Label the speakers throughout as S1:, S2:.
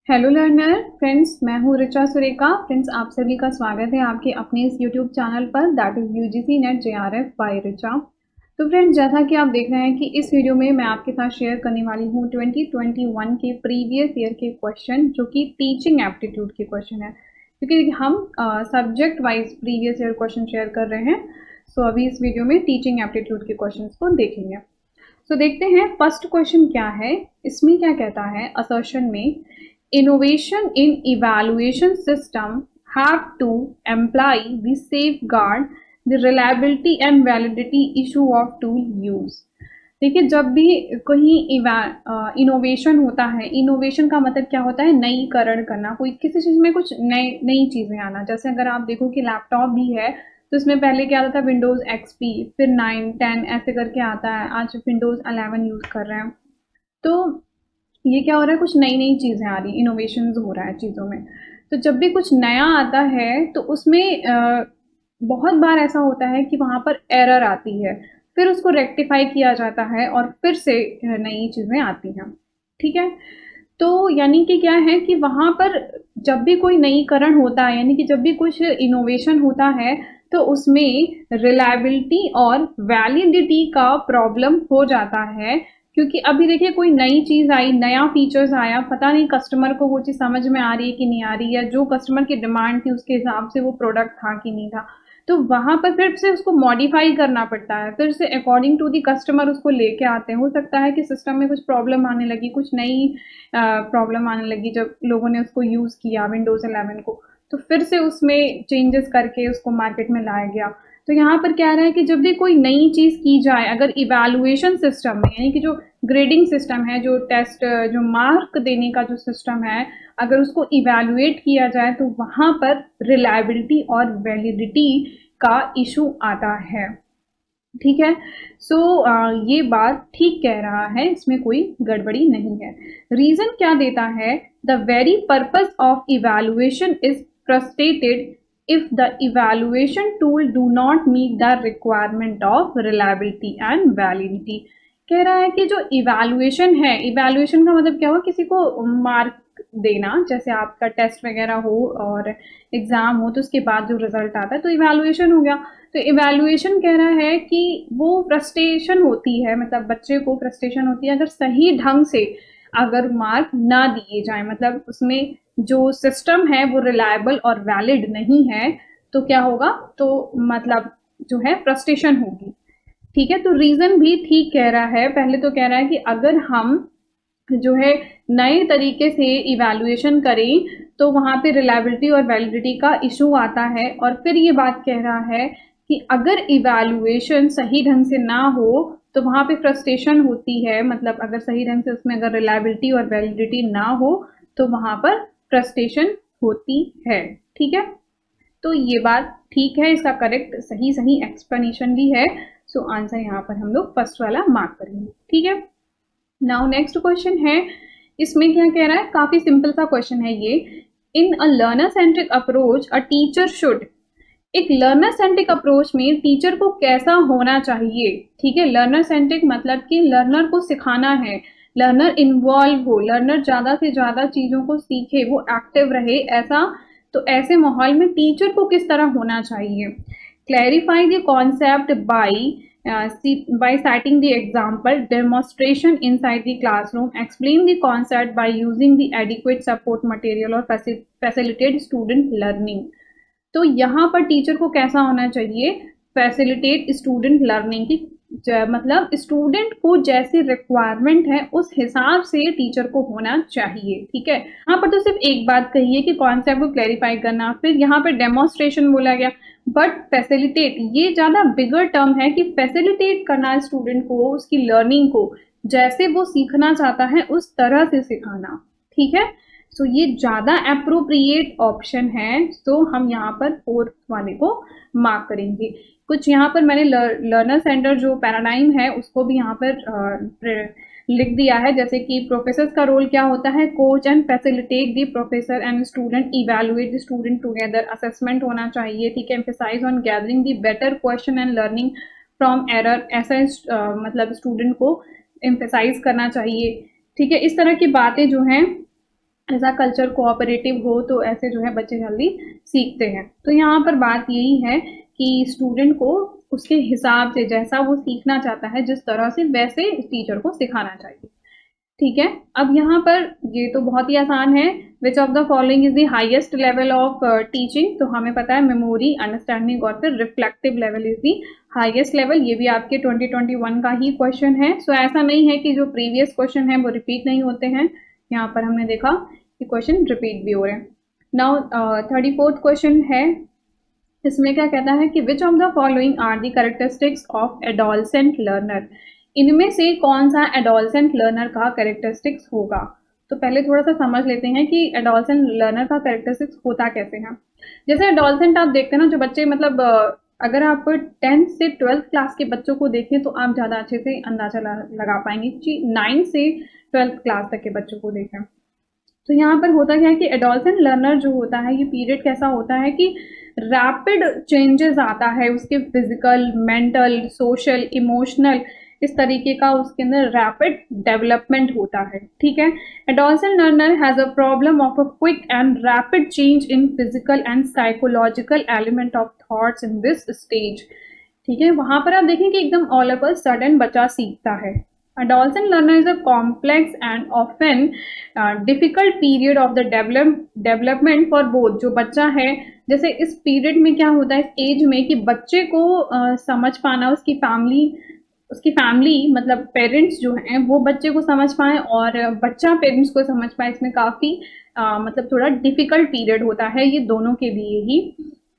S1: Hello learner friends, मैं हूँ Richa Surekha. Friends, आप सभी का स्वागत है आपके अपने इस यूट्यूब चैनल पर, that is UGC NET JRF by Richa. तो फ्रेंड्स, जैसा कि आप देख रहे हैं कि इस वीडियो में मैं आपके साथ शेयर करने वाली हूँ 2021 के प्रीवियस ईयर के क्वेश्चन, जो कि टीचिंग एप्टीट्यूड के क्वेश्चन है, क्योंकि हम subject wise previous year question share कर रहे हैं। सो अभी इस वीडियो में टीचिंग एप्टीट्यूड के क्वेश्चन को देखेंगे। तो देखते हैं फर्स्ट क्वेश्चन क्या है। इसमें क्या कहता है असर्शन में, innovation in evaluation system have to employ the safeguard the reliability and validity issue of tool use. देखिए, जब भी कहीं इनोवेशन होता है, इनोवेशन का मतलब क्या होता है, नईकरण करना, कोई किसी चीज में कुछ नई नई चीजें आना। जैसे अगर आप देखो कि लैपटॉप भी है, तो इसमें पहले क्या आता था, विंडोज एक्सपी, फिर 9 10 ऐसे करके आता है, आज विंडोज 11 यूज कर रहे हैं। तो ये क्या हो रहा है, कुछ नई नई चीजें आ रही, इनोवेशन हो रहा है चीजों में। तो जब भी कुछ नया आता है तो उसमें बहुत बार ऐसा होता है कि वहां पर एरर आती है, फिर उसको रेक्टिफाई किया जाता है और फिर से नई चीजें आती हैं। ठीक है। तो यानी कि क्या है कि वहां पर जब भी कोई नईकरण होता है, यानी कि जब भी कुछ इनोवेशन होता है, तो उसमें रिलायबिलिटी और वैलिडिटी का प्रॉब्लम हो जाता है। क्योंकि अभी देखिए, कोई नई चीज आई, नया फीचर्स आया, पता नहीं कस्टमर को वो चीज समझ में आ रही है कि नहीं आ रही है, जो कस्टमर की डिमांड थी उसके हिसाब से वो प्रोडक्ट था कि नहीं था। तो वहां पर फिर से उसको मॉडिफाई करना पड़ता है, फिर से अकॉर्डिंग टू दी कस्टमर उसको लेके आते हैं। हो सकता है कि सिस्टम में कुछ प्रॉब्लम आने लगी, कुछ नई प्रॉब्लम आने लगी जब लोगों ने उसको यूज किया विंडोज 11 को, तो फिर से उसमें चेंजेस करके उसको मार्केट में लाया गया। तो यहाँ पर क्या रहा है कि जब भी कोई नई चीज की जाए, अगर इवैल्यूएशन सिस्टम में, यानी कि जो ग्रेडिंग सिस्टम है, जो टेस्ट, जो मार्क देने का जो सिस्टम है, अगर उसको इवैल्यूएट किया जाए तो वहां पर रिलायबिलिटी और वैलिडिटी का इशू आता है। ठीक है। सो ये बात ठीक कह रहा है, इसमें कोई गड़बड़ी नहीं है। रीजन क्या देता है, the very purpose of evaluation is frustrated if the evaluation tool do not meet the requirement of reliability and validity। कह रहा है कि जो इवैल्यूएशन है, इवैल्यूएशन का मतलब क्या हुआ, किसी को मार्क देना, जैसे आपका टेस्ट वगैरह हो और एग्जाम हो तो उसके बाद जो रिजल्ट आता है तो इवैल्यूएशन हो गया। तो इवैल्यूएशन कह रहा है कि वो फ्रस्ट्रेशन होती है, मतलब बच्चे को फ्रस्ट्रेशन होती है अगर सही ढंग से अगर मार्क ना दिए जाए, मतलब उसमें जो सिस्टम है वो रिलायबल और वैलिड नहीं है, तो क्या होगा, तो मतलब जो है फ्रस्ट्रेशन होगी। ठीक है। तो रीजन भी ठीक कह रहा है। पहले तो कह रहा है कि अगर हम जो है नए तरीके से इवैल्यूएशन करें तो वहां पे रिलायबिलिटी और वैलिडिटी का इशू आता है, और फिर ये बात कह रहा है कि अगर इवैल्यूएशन सही ढंग से ना हो तो वहां पे फ्रस्ट्रेशन होती है, मतलब अगर सही ढंग से उसमें अगर रिलायबिलिटी और वैलिडिटी ना हो तो वहां पर फ्रस्ट्रेशन होती है। ठीक है। तो ये बात ठीक है, इसका करेक्ट सही सही एक्सप्लेनेशन भी है। सो आंसर यहाँ पर हम लोग फर्स्ट वाला मार्क करेंगे। ठीक है। नाउ नेक्स्ट क्वेश्चन है, इसमें क्या कह रहा है, काफी सिंपल सा क्वेश्चन है ये। In a learner centric approach a teacher should, एक लर्नर सेंट्रिक अप्रोच में टीचर को कैसा होना चाहिए। ठीक है। लर्नर सेंट्रिक मतलब कि लर्नर को सिखाना है, लर्नर इन्वॉल्व हो, लर्नर ज्यादा से ज्यादा चीजों को सीखे, वो एक्टिव रहे, ऐसा। तो ऐसे माहौल में टीचर को किस तरह होना चाहिए। Clarify the concept by citing the example, demonstration inside the classroom, explain the concept by using the adequate support material or facilitate student learning। तो यहाँ पर टीचर को कैसा होना चाहिए, फैसिलिटेट स्टूडेंट लर्निंग की, मतलब स्टूडेंट को जैसी रिक्वायरमेंट है उस हिसाब से टीचर को होना चाहिए। ठीक है। यहाँ पर तो सिर्फ एक बात कही है कि कॉन्सेप्ट को क्लैरिफाई करना, फिर यहाँ पर डेमोन्स्ट्रेशन बोला गया, बट फैसिलिटेट ये ज्यादा बिगर टर्म है कि फैसिलिटेट करना स्टूडेंट को, उसकी लर्निंग को जैसे वो सीखना चाहता है उस तरह से सिखाना। ठीक है। सो ये ज्यादा अप्रोप्रिएट ऑप्शन है, तो हम यहाँ पर फोर्थ वाले को मार्क करेंगे। कुछ यहाँ पर मैंने लर्नर सेंटर जो पैराडाइम है उसको भी यहाँ पर लिख दिया है, जैसे कि प्रोफेसर का रोल क्या होता है, coach and facilitate the professor and student, evaluate the student together, assessment होना चाहिए। ठीक है। Emphasise on gathering the better question and learning from error, ऐसा मतलब स्टूडेंट को एम्फेसाइज करना चाहिए। ठीक है। इस तरह की बातें जो हैं ऐसा कल्चर कोऑपरेटिव हो तो ऐसे जो है बच्चे जल्दी सीखते हैं। तो यहाँ पर बात यही है कि स्टूडेंट को उसके हिसाब से जैसा वो सीखना चाहता है, जिस तरह से, वैसे टीचर को सिखाना चाहिए। ठीक है, अब यहाँ पर ये तो बहुत ही आसान है। विच of the following is the highest level of teaching, तो हमें पता है मेमोरी, अंडरस्टैंडिंग और फिर reflective level is the highest level. ये भी आपके 2021 का ही क्वेश्चन है। सो ऐसा नहीं है कि जो प्रीवियस क्वेश्चन है वो रिपीट नहीं होते हैं। यहाँ पर हमने देखा कि क्वेश्चन रिपीट भी हो रहे हैं। नाउ 34th क्वेश्चन है, इसमें क्या कहता है कि which of the following are the characteristics of adolescent learner, इनमें से कौन सा एडोलसेंट लर्नर का कैरेक्टरिस्टिक्स होगा। तो पहले थोड़ा सा समझ लेते हैं कि एडोलसेंट लर्नर का कैरेक्टरिस्टिक्स होता कैसे है। जैसे एडोलसेंट आप देखते हैं ना, जो बच्चे मतलब अगर आप 10th से 12th क्लास के बच्चों को देखें तो आप ज़्यादा अच्छे से अंदाजा लगा पाएंगे कि 9 से 12th क्लास तक के बच्चों को देखें। तो यहाँ पर होता क्या है कि एडोलसेंट लर्नर जो होता है, ये पीरियड कैसा होता है कि रैपिड चेंजेस आता है उसके फिजिकल, मेंटल, सोशल, इमोशनल, इस तरीके का उसके अंदर रैपिड डेवलपमेंट होता है। ठीक है, adolescent learner has a problem of a quick and rapid change in physical and psychological element of thoughts in this stage. ठीक है, वहां पर आप देखें कि एकदम ऑल ऑफ अ सडन बच्चा सीखता है। Adolescent learner is a complex and often difficult period of the development for both। जो बच्चा है, जैसे इस पीरियड में क्या होता है, इस एज में, कि बच्चे को समझ पाना, उसकी फैमिली मतलब पेरेंट्स जो हैं वो बच्चे को समझ पाए और बच्चा पेरेंट्स को समझ पाए, इसमें काफ़ी मतलब थोड़ा डिफिकल्ट पीरियड होता है ये दोनों के लिए ही।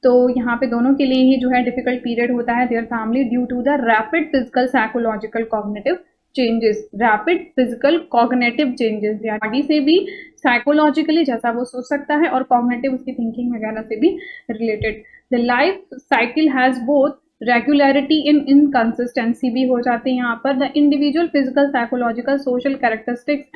S1: तो यहाँ पे दोनों के लिए ही जो है डिफिकल्ट पीरियड होता है their family due to the rapid physical psychological cognitive changes. Rapid physical cognitive changes, body से भी, साइकोलॉजिकली जैसा वो सोच सकता है, और कॉग्निटिव उसकी थिंकिंग वगैरह से भी related. The life cycle has both regularity in inconsistency भी हो जाती है यहाँ पर। The individual physical psychological social characteristics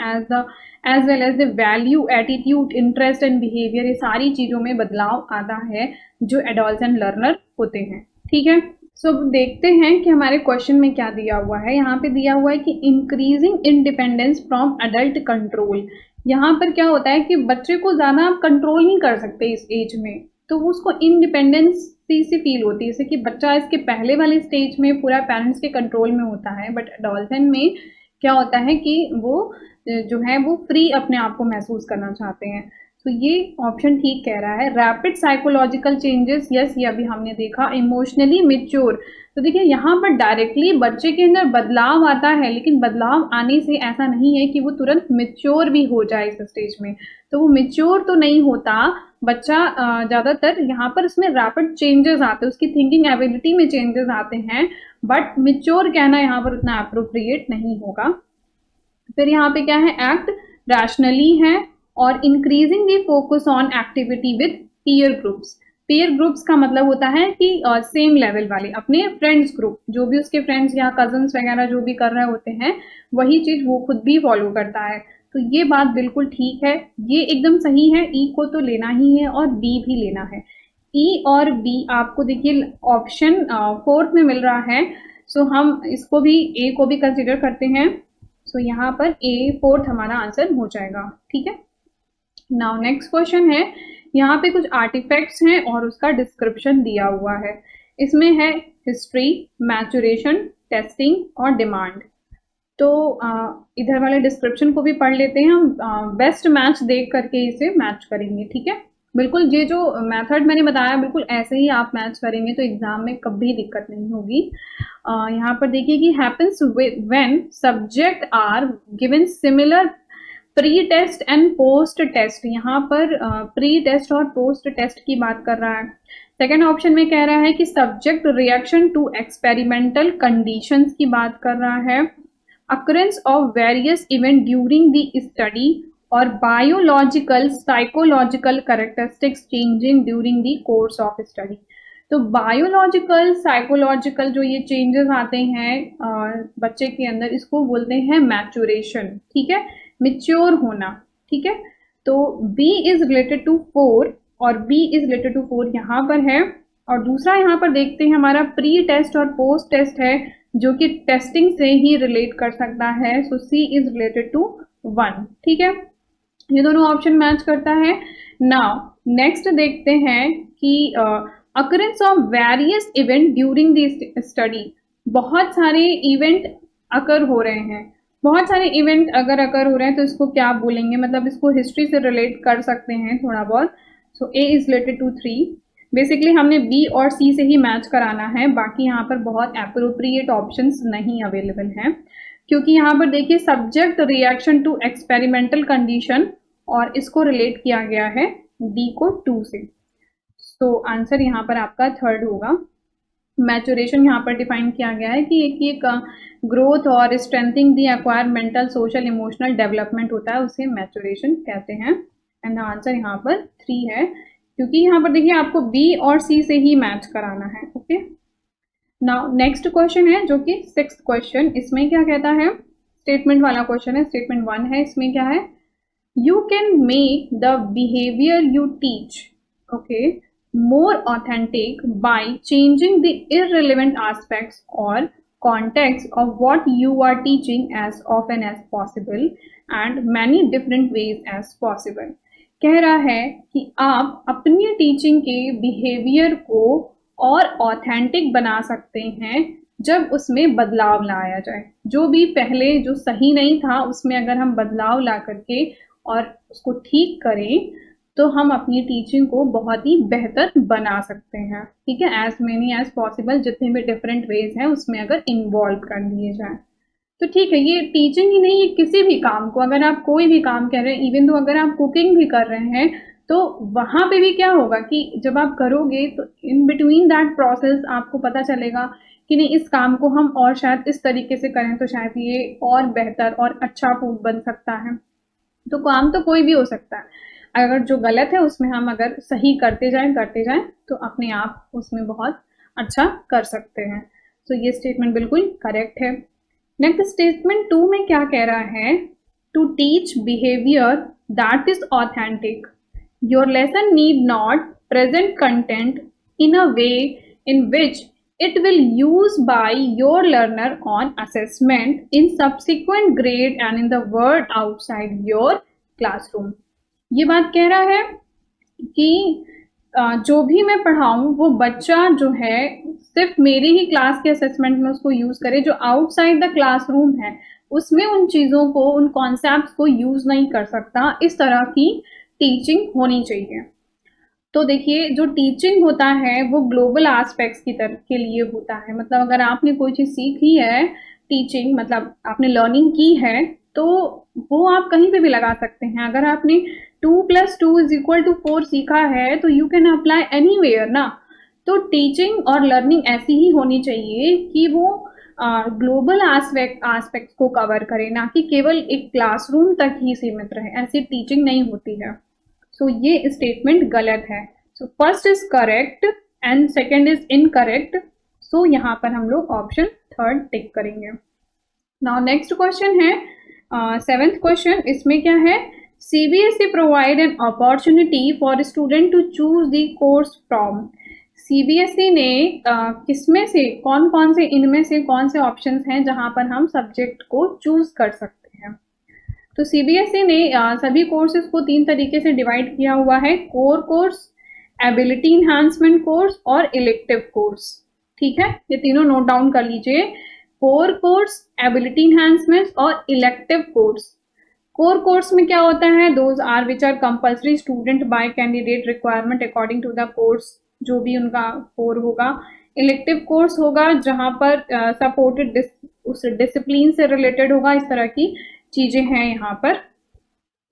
S1: as well as the value, attitude, interest and behaviour, ये सारी चीज़ों में बदलाव आता है जो एडोलसेंट लर्नर होते हैं। ठीक है, सो देखते हैं कि हमारे क्वेश्चन में क्या दिया हुआ है। यहाँ पे दिया हुआ है कि increasing independence from adult control. यहाँ पर क्या होता है कि बच्चे को ज़्यादा आप कंट्रोल नहीं कर सकते इस एज में, तो उसको इंडिपेंडेंस से फील होती है, जैसे कि बच्चा इसके पहले वाले स्टेज में पूरा पेरेंट्स के कंट्रोल में होता है, बट एडोलसेंट में क्या होता है कि वो जो है वो फ्री अपने आप को महसूस करना चाहते हैं। तो ये ऑप्शन ठीक कह रहा है। रैपिड साइकोलॉजिकल चेंजेस, यस, ये अभी हमने देखा। इमोशनली मेच्योर, तो देखिए यहाँ पर डायरेक्टली बच्चे के अंदर बदलाव आता है, लेकिन बदलाव आने से ऐसा नहीं है कि वो तुरंत मेच्योर भी हो जाए इस स्टेज में। तो वो मेच्योर तो नहीं होता बच्चा, ज़्यादातर यहाँ पर इसमें रैपिड चेंजेस आते हैं, उसकी थिंकिंग एबिलिटी में चेंजेस आते हैं, बट मेच्योर कहना यहाँ पर उतना अप्रोप्रिएट नहीं होगा। फिर यहाँ पे क्या है, एक्ट रैशनली है, और increasing the focus on activity with peer groups. Peer groups का मतलब होता है कि सेम लेवल वाले अपने फ्रेंड्स ग्रुप, जो भी उसके फ्रेंड्स या कजन्स वगैरह जो भी कर रहे होते हैं वही चीज़ वो खुद भी फॉलो करता है। तो ये बात बिल्कुल ठीक है, ये एकदम सही है। ई को तो लेना ही है और बी भी लेना है। ई और बी आपको देखिए ऑप्शन 4th में मिल रहा है, सो हम इसको भी, ए को भी कंसिडर करते हैं। सो यहाँ पर ए 4th हमारा आंसर हो जाएगा। ठीक है, नाउ नेक्स्ट क्वेश्चन है, यहाँ पे कुछ आर्टिफैक्ट्स हैं और उसका डिस्क्रिप्शन दिया हुआ है। इसमें है हिस्ट्री, मैचुरेशन, टेस्टिंग और डिमांड। तो इधर वाले डिस्क्रिप्शन को भी पढ़ लेते हैं हम, बेस्ट मैच देख करके इसे मैच करेंगे। ठीक है, बिल्कुल ये जो मेथड मैंने बताया बिल्कुल ऐसे ही आप मैच करेंगे तो एग्जाम में कभी दिक्कत नहीं होगी। यहाँ पर देखिए कि happens when subject are given similar pre test and post test. यहाँ पर प्री टेस्ट और पोस्ट टेस्ट की बात कर रहा है। सेकेंड ऑप्शन में कह रहा है कि subject reaction to experimental conditions की बात कर रहा है। Occurrence of various event during the study, और biological psychological characteristics changing during the course of study. तो बायोलॉजिकल साइकोलॉजिकल जो ये चेंजेस आते हैं बच्चे के अंदर, इसको बोलते हैं मैचुरेशन। ठीक है, मेच्योर होना। ठीक है, तो B इज रिलेटेड टू 4 और B इज रिलेटेड टू 4 यहाँ पर है। और दूसरा यहाँ पर देखते हैं हमारा प्री टेस्ट और पोस्ट टेस्ट है, जो कि टेस्टिंग से ही रिलेट कर सकता है। सो C इज रिलेटेड टू 1। ठीक है, ये दोनों ऑप्शन मैच करता है। नाउ नेक्स्ट देखते हैं कि occurrence of various event during the study. बहुत सारे इवेंट अकर हो रहे हैं, बहुत सारे इवेंट अगर अकर हो रहे हैं तो इसको क्या बोलेंगे, मतलब इसको हिस्ट्री से रिलेट कर सकते हैं थोड़ा बहुत। सो ए इज रिलेटेड टू 3। बेसिकली हमने बी और सी से ही मैच कराना है, बाकी यहाँ पर बहुत अप्रोप्रिएट ऑप्शंस नहीं अवेलेबल हैं, क्योंकि यहाँ पर देखिए subject reaction to experimental condition और इसको रिलेट किया गया है डी को 2 से। तो आंसर यहाँ पर आपका थर्ड होगा। मैचुरेशन यहाँ पर डिफाइन किया गया है कि एक ग्रोथ और strengthening the acquire mental social emotional development होता है, उसे मैचुरेशन कहते हैं। एंड आंसर यहाँ पर 3 है, क्योंकि यहाँ पर देखिए आपको बी और सी से ही मैच कराना है। ओके, नाउ नेक्स्ट क्वेश्चन है जो कि 6th क्वेश्चन। इसमें क्या कहता है, स्टेटमेंट वाला क्वेश्चन है, स्टेटमेंट 1 है। इसमें क्या है, you can make the behaviour you teach okay more authentic by changing the irrelevant aspects or context of what you are teaching as often as possible and many different ways as possible। कह रहा है कि आप अपनी teaching के behaviour को और authentic बना सकते हैं जब उसमें बदलाव लाया जाए। जो भी पहले जो सही नहीं था उसमें अगर हम बदलाव ला करके और उसको ठीक करें तो हम अपनी टीचिंग को बहुत ही बेहतर बना सकते हैं। ठीक है, एज मेनी एज पॉसिबल, जितने भी डिफरेंट वेज हैं उसमें अगर इन्वॉल्व कर लिए जाए तो ठीक है। ये टीचिंग ही नहीं, ये किसी भी काम को, अगर आप कोई भी काम कर रहे हैं, इवन तो अगर आप कुकिंग भी कर रहे हैं तो वहाँ पे भी क्या होगा कि जब आप करोगे तो इन बिटवीन दैट प्रोसेस आपको पता चलेगा कि नहीं, इस काम को हम और शायद इस तरीके से करें तो शायद ये और बेहतर और अच्छा फूड बन सकता है। तो काम तो कोई भी हो सकता है, अगर जो गलत है उसमें हम अगर सही करते जाएं तो अपने आप उसमें बहुत अच्छा कर सकते हैं। तो ये स्टेटमेंट बिल्कुल करेक्ट है। नेक्स्ट स्टेटमेंट 2 में क्या कह रहा है, to teach behaviour that is authentic your lesson need not present content in a way in which it will use by your learner on assessment in subsequent grade and in the world outside your classroom। ये बात कह रहा है कि जो भी मैं पढ़ाऊँ वो बच्चा जो है सिर्फ मेरी ही क्लास के असेसमेंट में उसको यूज़ करे, जो आउटसाइड द क्लासरूम है उसमें उन चीज़ों को, उन कॉन्सेप्ट्स को यूज़ नहीं कर सकता। इस तरह की टीचिंग होनी चाहिए। तो देखिए जो टीचिंग होता है वो ग्लोबल एस्पेक्ट्स की तरफ के लिए होता है, मतलब अगर आपने कोई चीज़ सीखी है, टीचिंग मतलब आपने लर्निंग की है, तो वो आप कहीं पे भी लगा सकते हैं। अगर आपने 2 + 2 = 4 सीखा है तो यू कैन अप्लाई एनीवेयर ना। तो टीचिंग और लर्निंग ऐसी ही होनी चाहिए कि वो ग्लोबल एस्पेक्ट्स को कवर करे, ना कि केवल एक क्लासरूम तक ही सीमित रहे। ऐसी टीचिंग नहीं होती है। सो ये स्टेटमेंट गलत है। So first is correct and second is incorrect. So यहाँ पर हम लोग ऑप्शन 3 टिक करेंगे। नाउ नेक्स्ट क्वेश्चन है 7th क्वेश्चन। इसमें क्या है, CBSE provide an opportunity for student to choose the course from. CBSE ने किसमें से, कौन कौन से इनमें से कौन से ऑप्शंस हैं जहाँ पर हम सब्जेक्ट को चूज कर सकते हैं। तो CBSE ने सभी कोर्सेज को 3 तरीके से डिवाइड किया हुआ है, core course, ability enhancement course और इलेक्टिव कोर्स। ठीक है, ये तीनों नोट डाउन कर लीजिए, कोर कोर्स, एबिलिटी इन्हांसमेंट और इलेक्टिव कोर्स। कोर कोर्स में क्या होता है, those are which are compulsory student by candidate requirement according to the course, जो भी उनका कोर होगा। इलेक्टिव कोर्स होगा जहाँ पर सपोर्टेड उस डिसिप्लिन से रिलेटेड होगा, इस तरह की चीजें हैं यहाँ पर।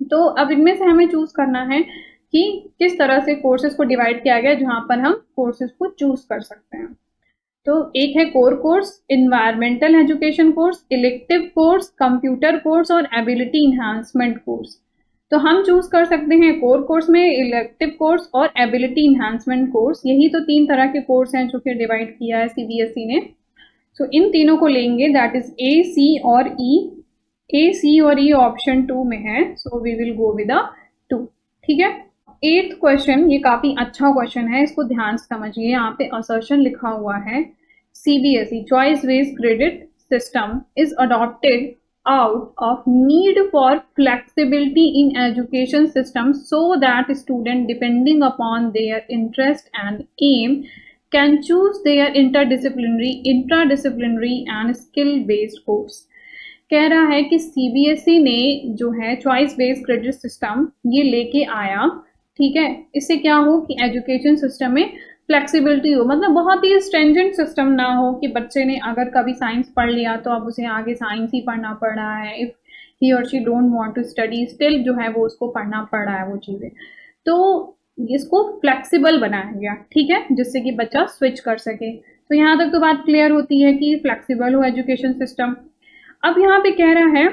S1: तो अब इनमें से हमें चूज करना है कि किस तरह से कोर्सेज को डिवाइड किया गया जहाँ पर हम कोर्सेज को चूज कर सकते हैं। तो एक है core course, environmental education course, elective course, computer course और एबिलिटी इन्हांसमेंट कोर्स। तो हम चूज कर सकते हैं कोर कोर्स में इलेक्टिव कोर्स और एबिलिटी इन्हांसमेंट कोर्स। यही तो 3 तरह के कोर्स हैं जो कि डिवाइड किया है CBSE ने। तो इन तीनों को लेंगे, दैट इज A, C और E। A, C और E ऑप्शन 2 में है, so we will go with 2। ठीक है, 8th क्वेश्चन, ये काफी अच्छा क्वेश्चन है, इसको ध्यान से समझिए। यहाँ पे असर्शन लिखा हुआ है, CBSE choice based credit system is adopted out of need for flexibility in education system so that student, depending upon their interest and aim, can choose their interdisciplinary, intradisciplinary and skill based course। कह रहा है कि CBSE ने जो है choice based credit system ये लेके आया, ठीक है। इससे क्या हो कि एजुकेशन सिस्टम में फ्लेक्सिबिलिटी हो, मतलब बहुत ही स्ट्रेंजेंट सिस्टम ना हो कि बच्चे ने अगर कभी साइंस पढ़ लिया तो अब उसे आगे साइंस ही पढ़ना पड़ रहा है, इफ ही और she don't want to study still जो है वो उसको पढ़ना पड़ रहा है वो चीज़ें। तो इसको फ्लेक्सिबल बनाया गया, ठीक है, जिससे कि बच्चा स्विच कर सके। तो यहाँ तक तो बात क्लियर होती है कि फ्लेक्सिबल हो एजुकेशन सिस्टम। अब यहाँ पे कह रहा है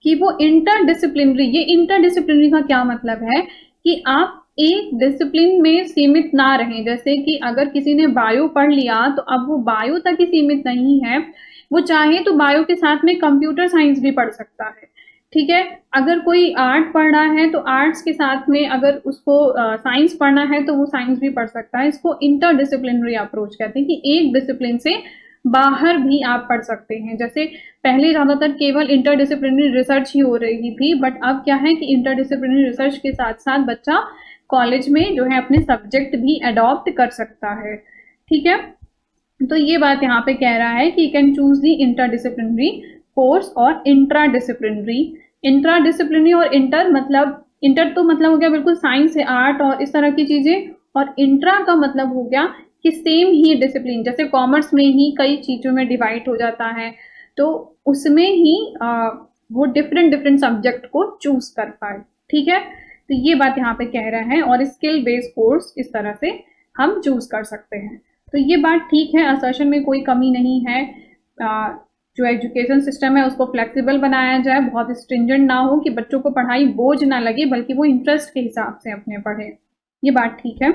S1: कि वो इंटरडिसिप्लिनरी, ये इंटरडिसिप्लिनरी का क्या मतलब है कि आप एक डिसिप्लिन में सीमित ना रहें। जैसे कि अगर किसी ने बायो पढ़ लिया तो अब वो बायो तक ही सीमित नहीं है, वो चाहे तो बायो के साथ में कंप्यूटर साइंस भी पढ़ सकता है, ठीक है। अगर कोई आर्ट पढ़ रहा है तो आर्ट्स के साथ में अगर उसको साइंस पढ़ना है तो वो साइंस भी पढ़ सकता है। इसको इंटरडिसिप्लिनरी अप्रोच कहते हैं कि एक डिसिप्लिन से बाहर भी आप पढ़ सकते हैं। जैसे पहले ज़्यादातर केवल इंटरडिसिप्लिनरी रिसर्च ही हो रही थी, बट अब क्या है कि इंटरडिसिप्लिनरी रिसर्च के साथ साथ बच्चा कॉलेज में जो है अपने सब्जेक्ट भी अडॉप्ट कर सकता है, ठीक है। तो ये बात यहाँ पे कह रहा है कि you can choose the interdisciplinary course और इंट्राडिसिप्लिनरी। इंट्राडिसिप्लिनरी और इंटर मतलब, इंटर तो मतलब हो गया बिल्कुल साइंस से आर्ट और इस तरह की चीज़ें, और इंट्रा का मतलब हो गया कि सेम ही डिसिप्लिन, जैसे कॉमर्स में ही कई चीज़ों में डिवाइड हो जाता है तो उसमें ही वो डिफरेंट डिफरेंट सब्जेक्ट को चूज कर पाए, ठीक है। तो ये बात यहाँ पे कह रहा है, और स्किल बेस्ड कोर्स इस तरह से हम चूज कर सकते हैं। तो ये बात ठीक है, असर्शन में कोई कमी नहीं है। जो एजुकेशन सिस्टम है उसको फ्लेक्सिबल बनाया जाए, बहुत स्ट्रिंजेंट ना हो कि बच्चों को पढ़ाई बोझ ना लगे, बल्कि वो इंटरेस्ट के हिसाब से अपने पढ़े। ये बात ठीक है,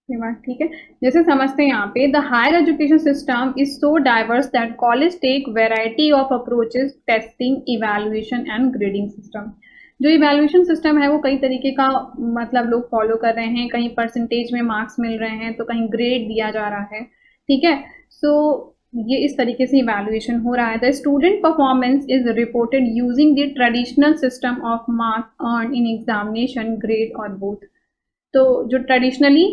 S1: ये बात ठीक है। जैसे समझते हैं यहाँ पे, the higher education system is so diverse that college take variety of approaches, testing, evaluation and grading system. जो इवैल्यूएशन सिस्टम है वो कई तरीके का मतलब लोग फॉलो कर रहे हैं, कहीं परसेंटेज में मार्क्स मिल रहे हैं तो कहीं ग्रेड दिया जा रहा है, ठीक है। सो ये इस तरीके से इवैल्यूएशन हो रहा है। The student performance is reported using the traditional system of marks earn in examination, grade और बोथ। तो जो ट्रेडिशनली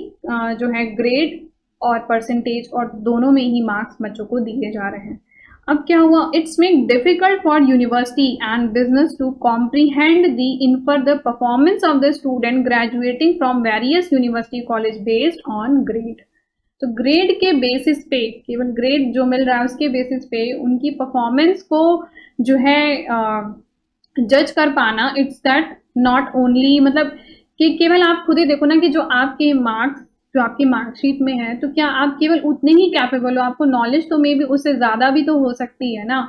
S1: जो है ग्रेड और परसेंटेज और दोनों में ही मार्क्स बच्चों को दिए जा रहे हैं। अब क्या हुआ, it's make difficult for university and business to comprehend the infer the performance of the student graduating from various university college based on grade. तो ग्रेड के बेसिस पे, केवल ग्रेड जो मिल रहा है उसके बेसिस पे उनकी परफॉर्मेंस को जो है जज कर पाना, इट्स दैट नॉट ओनली, मतलब कि केवल आप खुद ही देखो ना कि जो आपके मार्क्स जो आपकी मार्कशीट में है तो क्या आप केवल उतने ही कैपेबल हो, आपको नॉलेज तो मे भी उससे ज़्यादा भी तो हो सकती है ना।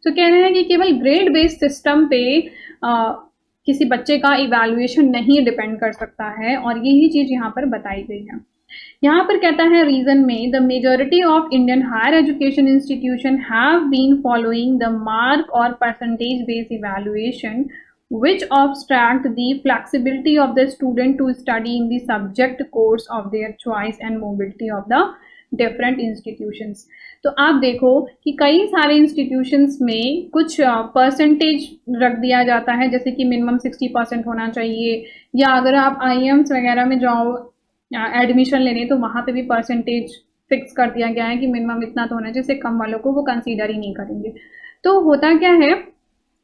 S1: तो कह रहे हैं कि केवल ग्रेड बेस्ड सिस्टम पे किसी बच्चे का इवैल्यूएशन नहीं डिपेंड कर सकता है, और यही चीज़ यहाँ पर बताई गई है। यहाँ पर कहता है रीजन में, the majority of Indian higher education institution have been following the mark और percentage based evaluation which obstruct the flexibility of the student to study in the subject course of their choice and mobility of the different institutions। तो आप देखो कि कई सारे institutions में कुछ percentage रख दिया जाता है, जैसे कि मिनिमम 60% होना चाहिए, या अगर आप आईएम्स वगैरह में जाओ एडमिशन लेने तो वहाँ पे भी परसेंटेज फिक्स कर दिया गया है कि मिनिमम इतना तो होना चाहिए, इससे कम वालों को वो कंसीडर ही नहीं करेंगे। तो होता क्या है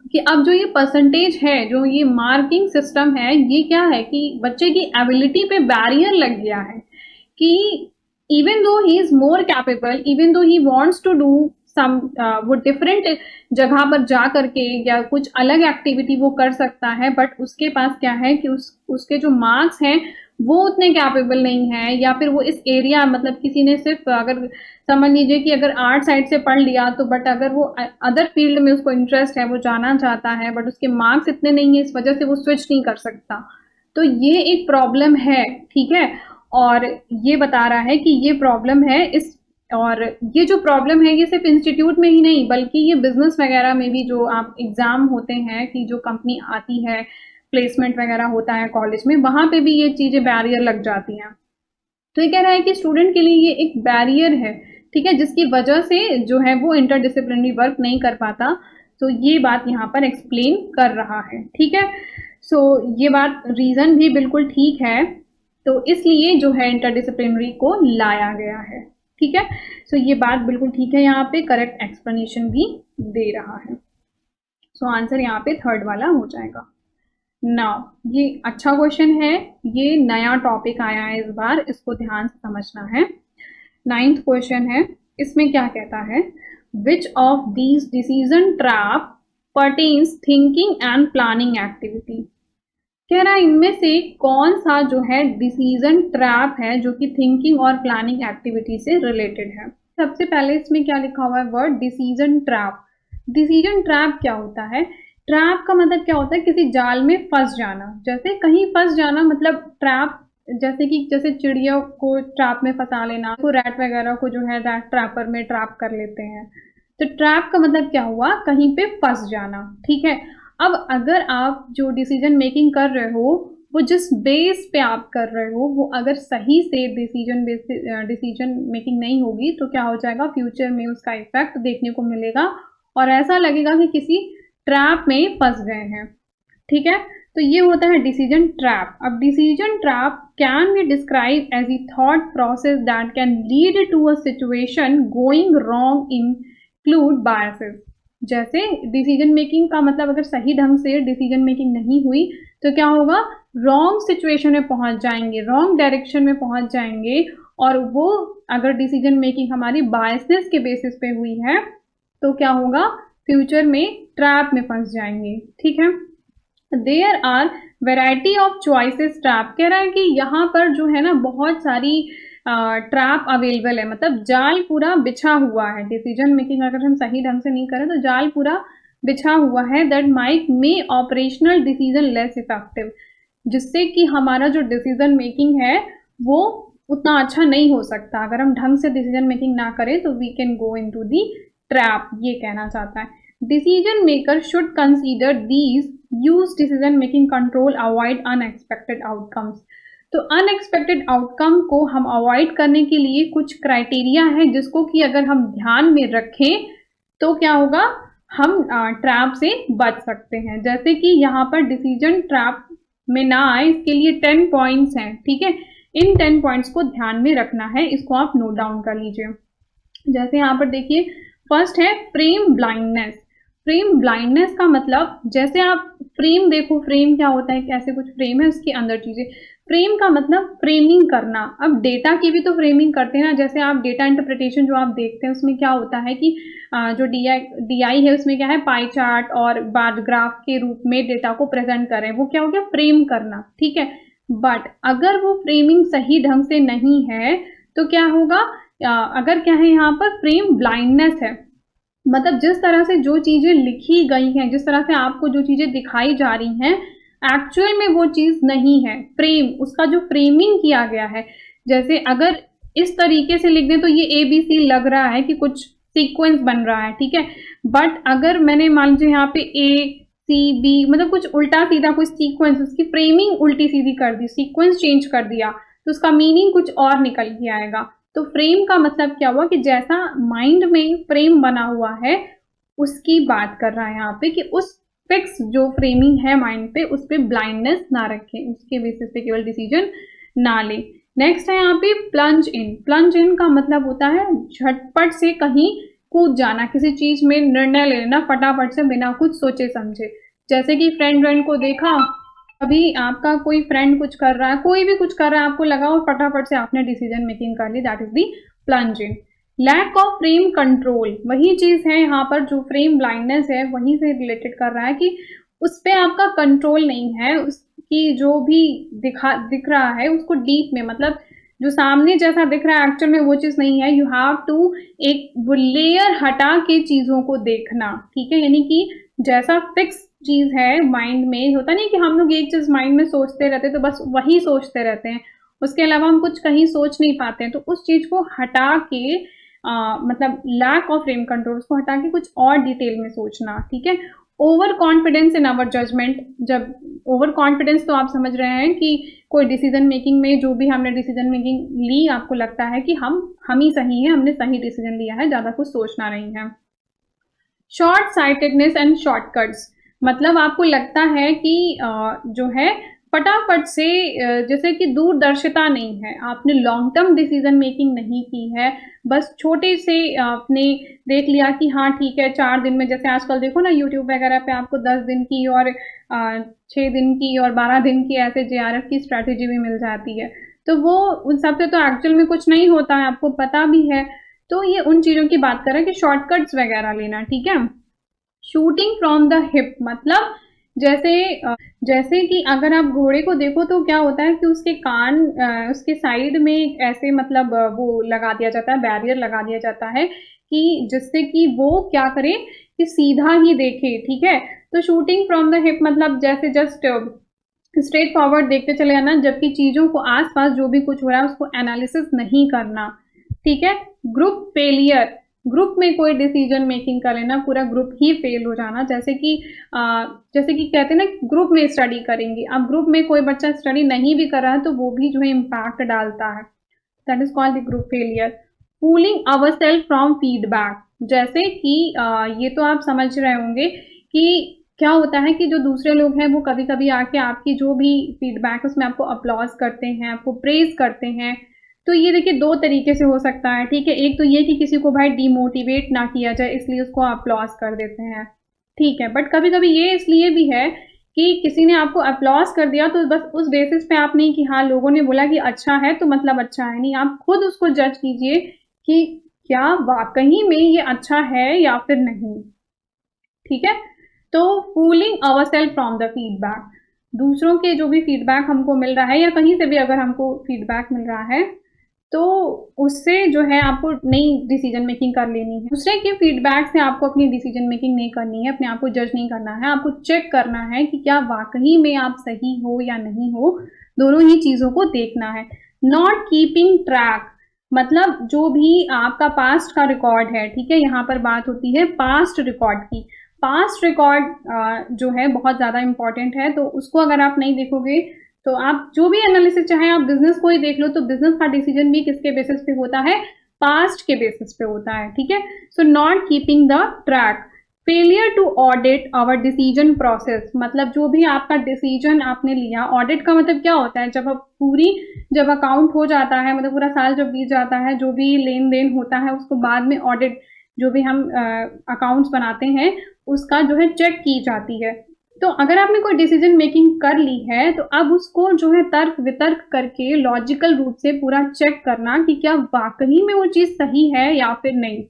S1: कि अब जो ये परसेंटेज है, जो ये मार्किंग सिस्टम है, ये क्या है कि बच्चे की एबिलिटी पे बैरियर लग गया है कि even though he is more capable, even though he wants to do some, वो डिफरेंट जगह पर जा करके या कुछ अलग एक्टिविटी वो कर सकता है, बट उसके पास क्या है कि उसके जो मार्क्स हैं वो उतने कैपेबल नहीं है, या फिर वो इस एरिया, मतलब किसी ने सिर्फ अगर समझ लीजिए कि अगर आर्ट साइड से पढ़ लिया तो, बट अगर वो अदर फील्ड में उसको इंटरेस्ट है, वो जाना चाहता है, बट उसके मार्क्स इतने नहीं है, इस वजह से वो स्विच नहीं कर सकता। तो ये एक प्रॉब्लम है, ठीक है। और ये बता रहा है कि ये प्रॉब्लम है इस, और ये जो प्रॉब्लम है ये सिर्फ इंस्टीट्यूट में ही नहीं बल्कि ये बिजनेस वगैरह में भी, जो आप एग्जाम होते हैं कि जो कंपनी आती है, प्लेसमेंट वगैरह होता है कॉलेज में, वहां पे भी ये चीजें बैरियर लग जाती हैं। तो ये कह रहा है कि स्टूडेंट के लिए ये एक बैरियर है ठीक है, जिसकी वजह से जो है वो इंटरडिसिप्लिनरी वर्क नहीं कर पाता। तो ये बात यहाँ पर एक्सप्लेन कर रहा है। ठीक है, सो ये बात रीज़न भी बिल्कुल ठीक है, तो इसलिए जो है इंटरडिसिप्लिनरी को लाया गया है। ठीक है, सो ये बात बिल्कुल ठीक है, यहाँ पे करेक्ट एक्सप्लेनेशन भी दे रहा है। सो आंसर यहाँ पे थर्ड वाला हो जाएगा। नाउ ये अच्छा क्वेश्चन है, ये नया टॉपिक आया है इस बार, इसको ध्यान से समझना है। 9th क्वेश्चन है, इसमें क्या कहता है, which of these decision trap pertains thinking and planning activity. कह रहा है इनमें से कौन सा जो है डिसीजन ट्रैप है जो कि थिंकिंग और प्लानिंग एक्टिविटी से रिलेटेड है। सबसे पहले इसमें क्या लिखा हुआ है, word decision trap. Decision trap क्या होता है, ट्रैप का मतलब क्या होता है, किसी जाल में फंस जाना। जैसे कहीं फंस जाना मतलब ट्रैप, जैसे चिड़िया को ट्रैप में फंसा लेना, तो रैट वगैरह को जो है रैट ट्रैपर में ट्रैप कर लेते हैं। तो ट्रैप का मतलब क्या हुआ, कहीं पे फंस जाना। ठीक है, अब अगर आप जो डिसीजन मेकिंग कर रहे हो वो जिस बेस पे आप कर रहे हो वो अगर सही से डिसीजन मेकिंग नहीं होगी तो क्या हो जाएगा, फ्यूचर में उसका इफेक्ट देखने को मिलेगा और ऐसा लगेगा कि किसी ट्रैप में फंस गए हैं। ठीक है, तो ये होता है डिसीजन ट्रैप। अब decision trap can be describe as a thought process that can lead to a situation going wrong include biases. जैसे डिसीजन मेकिंग का मतलब अगर सही ढंग से डिसीजन मेकिंग नहीं हुई तो क्या होगा, रॉन्ग सिचुएशन में पहुंच जाएंगे, रॉन्ग डायरेक्शन में पहुंच जाएंगे, और वो अगर डिसीजन मेकिंग हमारी बायसनेस के बेसिस पे हुई है तो क्या होगा, फ्यूचर में ट्रैप में फंस जाएंगे। ठीक है, there are variety of choices trap. कह रहा है कि यहाँ पर जो है ना बहुत सारी ट्रैप अवेलेबल है, मतलब जाल पूरा बिछा हुआ है। डिसीजन मेकिंग अगर हम सही ढंग से नहीं करें तो जाल पूरा बिछा हुआ है, that might may operational decision less effective, जिससे कि हमारा जो डिसीजन मेकिंग है वो उतना अच्छा नहीं हो सकता। अगर हम ढंग से डिसीजन मेकिंग ना करें तो we can go into the trap, ये कहना चाहता है। Decision maker should consider these use decision making control avoid unexpected outcomes. तो अनएक्सपेक्टेड आउटकम को हम अवॉइड करने के लिए कुछ क्राइटेरिया है जिसको कि अगर हम ध्यान में रखें तो क्या होगा, हम ट्रैप से बच सकते हैं। जैसे कि यहाँ पर डिसीजन ट्रैप में ना आए इसके लिए 10 पॉइंट्स हैं। ठीक है, इन 10 पॉइंट्स को ध्यान में रखना है, इसको आप नोट डाउन कर लीजिए। जैसे यहाँ पर देखिए, फर्स्ट है फ्रेम ब्लाइंडनेस। फ्रेम ब्लाइंडनेस का मतलब, जैसे आप फ्रेम देखो, फ्रेम क्या होता है, कैसे कुछ फ्रेम है उसके अंदर चीजें। फ्रेम का मतलब फ्रेमिंग करना। अब डेटा की भी तो फ्रेमिंग करते हैं ना, जैसे आप डेटा इंटरप्रिटेशन जो आप देखते हैं उसमें क्या होता है कि जो डीआई है उसमें क्या है, पाई चार्ट और बार ग्राफ के रूप में डेटा को प्रेजेंट करें, वो क्या हो गया, फ्रेम करना। ठीक है, बट अगर वो फ्रेमिंग सही ढंग से नहीं है तो क्या होगा, अगर क्या है यहाँ पर फ्रेम ब्लाइंडनेस है, मतलब जिस तरह से जो चीजें लिखी गई हैं, जिस तरह से आपको जो चीजें दिखाई जा रही हैं, एक्चुअल में वो चीज नहीं है। फ्रेम, उसका जो फ्रेमिंग किया गया है, जैसे अगर इस तरीके से लिख दें तो ये ABC लग रहा है कि कुछ सीक्वेंस बन रहा है। ठीक है, बट अगर मैंने मान लीजिए यहाँ पे ACB मतलब कुछ उल्टा सीधा कुछ सीक्वेंस, उसकी फ्रेमिंग उल्टी सीधी कर दी, सीक्वेंस चेंज कर दिया, तो उसका मीनिंग कुछ और निकल के आएगा। तो फ्रेम का मतलब क्या हुआ कि जैसा माइंड में फ्रेम बना हुआ है उसकी बात कर रहा है यहाँ पे, कि उस फिक्स जो फ्रेमिंग है माइंड पे उस पे ब्लाइंडनेस ना रखें, उसके बेसिस पे केवल डिसीजन ना ले। नेक्स्ट है यहाँ पे प्लंज इन। प्लंज इन का मतलब होता है झटपट से कहीं कूद जाना, किसी चीज में निर्णय ले लेना फटाफट से बिना कुछ सोचे समझे। जैसे कि फ्रेंड को देखा, अभी आपका कोई फ्रेंड कुछ कर रहा है, कोई भी कुछ कर रहा है, आपको लगा और फटाफट से आपने डिसीजन मेकिंग कर ली, that is the plunge in. Lack of frame control, वही चीज है यहाँ पर जो फ्रेम ब्लाइंडनेस है वहीं से रिलेटेड कर रहा है कि उस पर आपका कंट्रोल नहीं है, उसकी जो भी दिख रहा है उसको डीप में, मतलब जो सामने जैसा दिख रहा है एक्चुअल में वो चीज नहीं है। यू हैव टू एक वो लेयर हटा के चीजों को देखना। ठीक है, यानी कि जैसा फिक्स चीज है माइंड में, होता नहीं कि हम लोग एक चीज माइंड में सोचते रहते तो बस वही सोचते रहते हैं, उसके अलावा हम कुछ कहीं सोच नहीं पाते हैं। तो उस चीज को हटा के मतलब लैक ऑफ फ्रेम कंट्रोल, उसको हटा के कुछ और डिटेल में सोचना। ठीक है, overconfidence in our judgement, जब ओवर कॉन्फिडेंस तो आप समझ रहे हैं कि कोई डिसीजन मेकिंग में जो भी हमने डिसीजन मेकिंग ली आपको लगता है कि हम ही सही हैं, हमने सही डिसीजन लिया है, ज़्यादा कुछ सोचना नहीं है। शॉर्ट साइटेडनेस एंड शॉर्टकट्स, मतलब आपको लगता है कि जो है फटाफट से जैसे कि दूरदर्शिता नहीं है, आपने लॉन्ग टर्म डिसीजन मेकिंग नहीं की है, बस छोटे से आपने देख लिया कि हाँ ठीक है 4 दिन में, जैसे आजकल देखो ना यूट्यूब वगैरह पे आपको 10 दिन की और 6 दिन की और 12 दिन की ऐसे JRF की स्ट्रैटेजी भी मिल जाती है। तो वो उन सब से तो एक्चुअल में कुछ नहीं होता है, आपको पता भी है। तो ये उन चीज़ों की बात कर रहे हैं कि शॉर्टकट्स वगैरह लेना, ठीक है। शूटिंग फ्रॉम द हिप, मतलब जैसे कि अगर आप घोड़े को देखो तो क्या होता है कि उसके कान उसके साइड में एक ऐसे मतलब वो लगा दिया जाता है, बैरियर लगा दिया जाता है कि जिससे कि वो क्या करे कि सीधा ही देखे, ठीक है। तो शूटिंग फ्रॉम द हिप मतलब जैसे जस्ट स्ट्रेट फॉरवर्ड देखते चले जाना, जबकि चीज़ों को आसपास जो भी कुछ हो रहा है उसको एनालिसिस नहीं करना, ठीक है। ग्रुप फेलियर, ग्रुप में कोई डिसीजन मेकिंग कर लेना, पूरा ग्रुप ही फेल हो जाना, जैसे कि कहते हैं ना ग्रुप में स्टडी करेंगे, अब ग्रुप में कोई बच्चा स्टडी नहीं भी कर रहा है तो वो भी जो है इम्पैक्ट डालता है, that is called the group failure. Pulling our self from feedback, जैसे कि ये तो आप समझ रहे होंगे कि क्या होता है कि जो दूसरे लोग हैं वो कभी कभी आके आपकी जो भी फीडबैक उसमें आपको अप्लॉज करते हैं, आपको प्रेज करते हैं। तो ये देखिए 2 तरीके से हो सकता है, ठीक है। एक तो ये कि किसी को भाई डिमोटिवेट ना किया जाए इसलिए उसको अप्लॉज कर देते हैं, ठीक है। बट कभी कभी ये इसलिए भी है कि किसी ने आपको अप्लॉज कर दिया तो बस उस बेसिस पे आप नहीं कि हाँ लोगों ने बोला कि अच्छा है तो मतलब अच्छा है, नहीं, आप खुद उसको जज कीजिए कि क्या वाकई में ये अच्छा है या फिर नहीं, ठीक है। तो fooling our self from the feedback, दूसरों के जो भी फीडबैक हमको मिल रहा है या कहीं से भी अगर हमको फीडबैक मिल रहा है तो उससे जो है आपको नई डिसीजन मेकिंग कर लेनी है। दूसरे के फीडबैक से आपको अपनी डिसीजन मेकिंग नहीं करनी है, अपने आप को जज नहीं करना है, आपको चेक करना है कि क्या वाकई में आप सही हो या नहीं हो, दोनों ही चीज़ों को देखना है। नॉट कीपिंग ट्रैक, मतलब जो भी आपका पास्ट का रिकॉर्ड है, ठीक है, यहाँ पर बात होती है पास्ट रिकॉर्ड की। पास्ट रिकॉर्ड जो है बहुत ज़्यादा इंपॉर्टेंट है, तो उसको अगर आप नहीं देखोगे तो आप जो भी एनालिसिस, चाहे आप बिजनेस को ही देख लो, तो बिजनेस का डिसीजन भी किसके बेसिस पे होता है, पास्ट के बेसिस पे होता है, ठीक है। So not keeping the track, failure to audit our decision process, मतलब जो भी आपका डिसीजन आपने लिया, ऑडिट का मतलब क्या होता है, जब अकाउंट हो जाता है, मतलब पूरा साल जब बीत जाता है, जो भी लेन देन होता है उसको बाद में ऑडिट, जो भी हम अकाउंट्स बनाते हैं उसका जो है चेक की जाती है। तो अगर आपने कोई डिसीजन मेकिंग कर ली है तो अब उसको जो है तर्क वितर्क करके लॉजिकल रूप से पूरा चेक करना कि क्या वाकई में वो चीज़ सही है या फिर नहीं,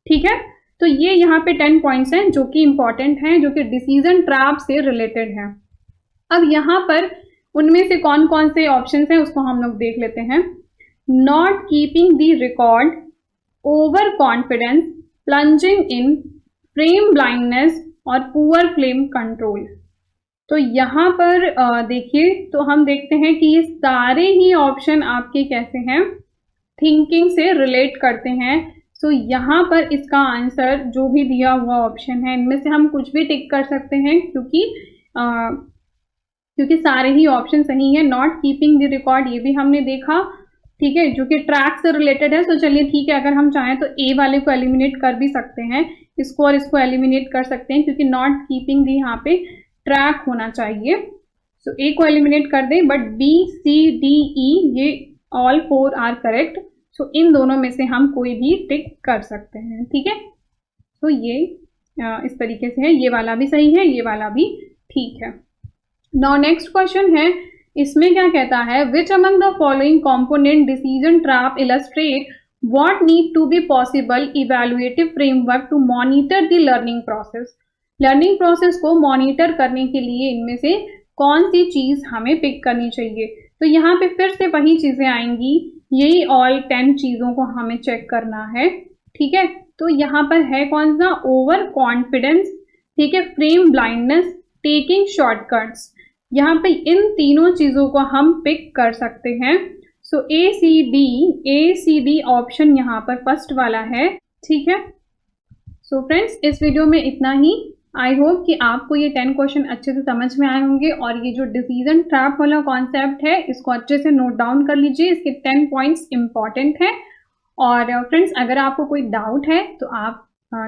S1: ठीक है। तो ये यहाँ पे 10 पॉइंट्स हैं जो कि इंपॉर्टेंट हैं, जो कि डिसीजन ट्रैप से रिलेटेड हैं। अब यहाँ पर उनमें से कौन कौन से ऑप्शन हैं उसको हम लोग देख लेते हैं। Not keeping the record, over confidence, plunging in, frame blindness और पुअर फ्लेम कंट्रोल। तो यहाँ पर देखिए, तो हम देखते हैं कि ये सारे ही ऑप्शन आपके कैसे हैं, थिंकिंग से रिलेट करते हैं। सो यहाँ पर इसका आंसर जो भी दिया हुआ ऑप्शन है इनमें से हम कुछ भी टिक कर सकते हैं, क्योंकि सारे ही ऑप्शन सही है। नॉट कीपिंग द रिकॉर्ड ये भी हमने देखा, ठीक है, जो कि ट्रैक से रिलेटेड है। तो चलिए ठीक है, अगर हम चाहें तो ए वाले को एलिमिनेट कर भी सकते हैं, इसको और इसको एलिमिनेट कर सकते हैं, क्योंकि नॉट कीपिंग दी यहाँ पे ट्रैक होना चाहिए। सो ए को एलिमिनेट कर दें, but B C D E ये ऑल 4 आर करेक्ट। सो इन दोनों में से हम कोई भी टिक कर सकते हैं, ठीक है। तो ये इस तरीके से है, ये वाला भी सही है, ये वाला भी ठीक है। नाउ नेक्स्ट क्वेश्चन है, इसमें क्या कहता है, which among the following component decision trap illustrate what need to be possible evaluative framework to monitor the learning process। Learning process को मॉनिटर करने के लिए इनमें से कौन सी चीज हमें पिक करनी चाहिए। तो यहाँ पे फिर से वही चीजें आएंगी, यही ऑल 10 चीजों को हमें चेक करना है, ठीक है। तो यहाँ पर है कौन सा, ओवर कॉन्फिडेंस, ठीक है, फ्रेम ब्लाइंडनेस, टेकिंग शॉर्टकट्स। यहाँ पे इन तीनों चीजों को हम पिक कर सकते हैं। सो ए सी डी ऑप्शन यहाँ पर फर्स्ट वाला है, ठीक है। सो फ्रेंड्स, इस वीडियो में इतना ही। आई होप कि आपको ये 10 क्वेश्चन अच्छे से समझ में आए होंगे और ये जो डिसीजन ट्रैप वाला कॉन्सेप्ट है इसको अच्छे से नोट डाउन कर लीजिए। इसके 10 पॉइंट्स इंपॉर्टेंट हैं। और फ्रेंड्स, अगर आपको कोई डाउट है तो आप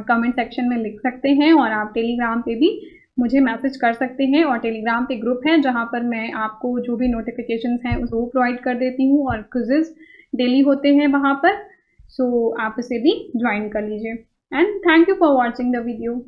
S1: कमेंट सेक्शन में लिख सकते हैं और आप टेलीग्राम पे भी मुझे मैसेज कर सकते हैं। और टेलीग्राम पे ग्रुप है जहाँ पर मैं आपको जो भी नोटिफिकेशंस हैं उसको प्रोवाइड कर देती हूँ और क्विजेस डेली होते हैं वहाँ पर। सो आप उसे भी ज्वाइन कर लीजिए। And thank you for watching the video.